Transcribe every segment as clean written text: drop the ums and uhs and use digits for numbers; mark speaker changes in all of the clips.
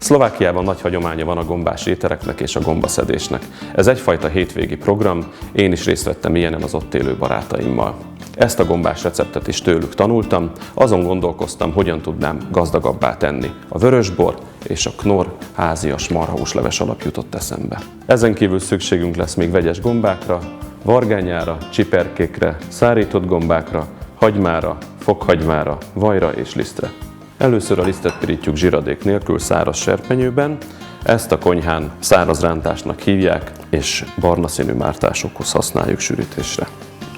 Speaker 1: Szlovákiában nagy hagyománya van a gombás ételeknek és a gombaszedésnek. Ez egyfajta hétvégi program, én is részt vettem ilyenen az ott élő barátaimmal. Ezt a gombás receptet is tőlük tanultam, azon gondolkoztam, hogyan tudnám gazdagabbá tenni. A vörösbor és a Knorr házias marhahúsleves alap jutott eszembe. Ezen kívül szükségünk lesz még vegyes gombákra, vargányára, csiperkékre, szárított gombákra, hagymára, fokhagymára, vajra és lisztre. Először a lisztet pirítjuk zsiradék nélkül száraz serpenyőben, ezt a konyhán száraz rántásnak hívják, és barna színű mártásokhoz használjuk sűrítésre.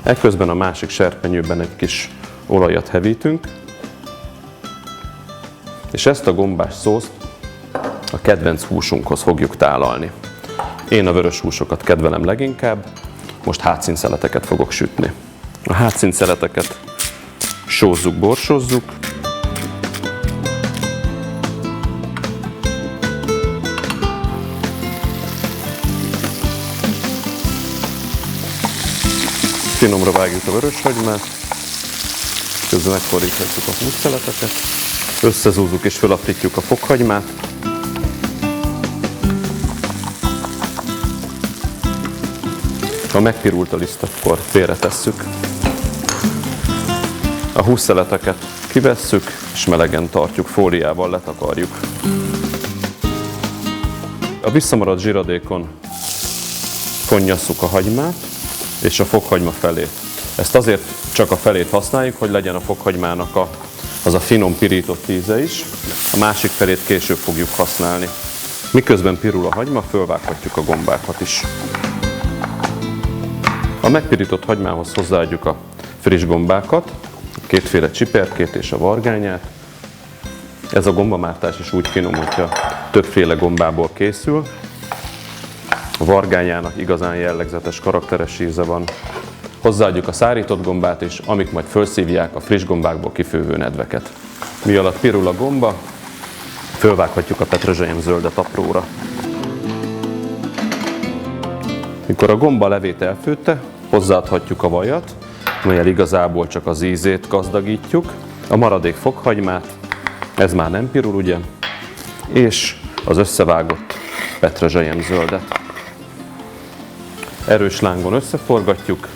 Speaker 1: Ekközben a másik serpenyőben egy kis olajat hevítünk, és ezt a gombás szószt a kedvenc húsunkhoz fogjuk tálalni. Én a vörös húsokat kedvelem leginkább, most hátszínszeleteket fogok sütni. A hátszínszeleteket sózzuk, borsózzuk, finomra vágjuk a vöröshagymát, közben megfordíthatjuk a hússzeleteket, összezúzzuk és fölaprítjuk a fokhagymát. Ha megpirult a liszt, akkor félretesszük. A hússzeleteket kivesszük, és melegen tartjuk, fóliával letakarjuk. A visszamaradt zsiradékon fonnyasszuk a hagymát, és a fokhagyma felét. Ezt azért csak a felét használjuk, hogy legyen a fokhagymának az a finom pirított íze is. A másik felét később fogjuk használni. Miközben pirul a hagyma, fölvághatjuk a gombákat is. A megpirított hagymához hozzáadjuk a friss gombákat, kétféle csiperkét és a vargányát. Ez a gombamártás is úgy finom, hogyha többféle gombából készül. A vargányának igazán jellegzetes, karakteres íze van. Hozzáadjuk a szárított gombát is, amik majd felszívják a friss gombákból kifővő nedveket. Mi alatt pirul a gomba, fölvághatjuk a petrezselyemzöldet apróra. Mikor a gomba levét elfőtte, hozzáadhatjuk a vajat, melyel igazából csak az ízét gazdagítjuk, a maradék fokhagymát, ez már nem pirul, ugye, és az összevágott petrezselyemzöldet. Erős lángon összeforgatjuk,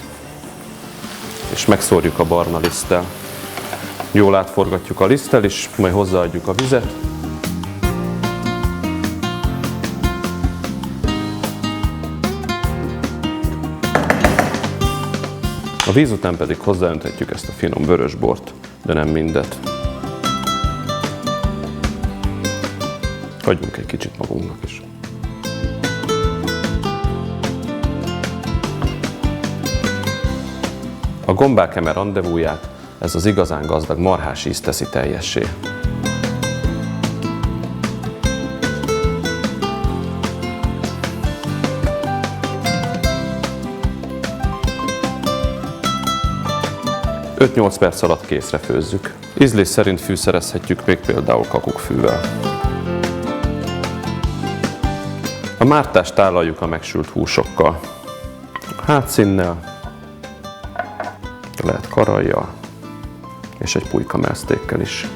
Speaker 1: és megszórjuk a barna liszttel. Jól átforgatjuk a liszttel is, majd hozzáadjuk a vizet. A víz után pedig hozzáönthetjük ezt a finom vörösbort, de nem mindet. Hagyjunk egy kicsit magunknak is. A gombák eme randevúját ez az igazán gazdag marhás íz teszi teljessé. (5-8 perc alatt készre főzzük. Ízlés szerint fűszerezhetjük még például kakukkfűvel. A mártást tálaljuk a megsült húsokkal. Hátszínnel, lehet karajjal, és egy pulyka mellsztékkel is.